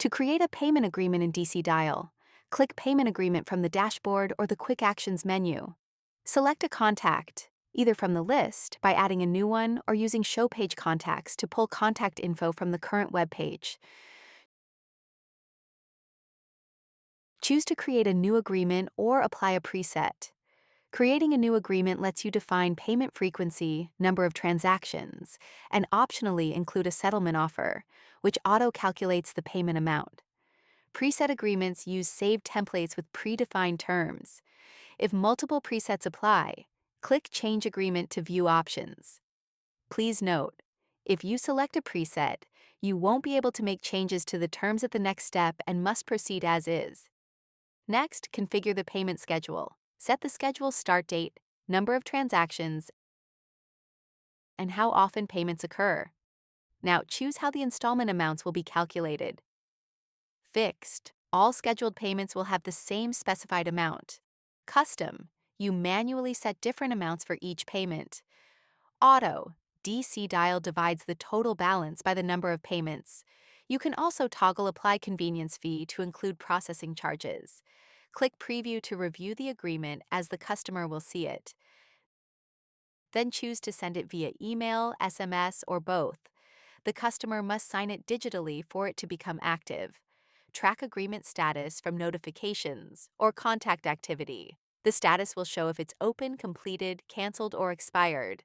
To create a payment agreement in DCDial, click Payment Agreement from the dashboard or the Quick Actions menu. Select a contact, either from the list by adding a new one or using Show Page Contacts to pull contact info from the current web page. Choose to create a new agreement or apply a preset. Creating a new agreement lets you define payment frequency, number of transactions, and optionally include a settlement offer, which auto-calculates the payment amount. Preset agreements use saved templates with predefined terms. If multiple presets apply, click Change Agreement to view options. Please note, if you select a preset, you won't be able to make changes to the terms at the next step and must proceed as is. Next, configure the payment schedule. Set the schedule's start date, number of transactions, and how often payments occur. Now, choose how the installment amounts will be calculated. Fixed. All scheduled payments will have the same specified amount. Custom. You manually set different amounts for each payment. Auto. DCDial divides the total balance by the number of payments. You can also toggle Apply Convenience Fee to include processing charges. Click Preview to review the agreement as the customer will see it. Then choose to send it via email, SMS, or both. The customer must sign it digitally for it to become active. Track agreement status from notifications or contact activity. The status will show if it's open, completed, canceled, or expired.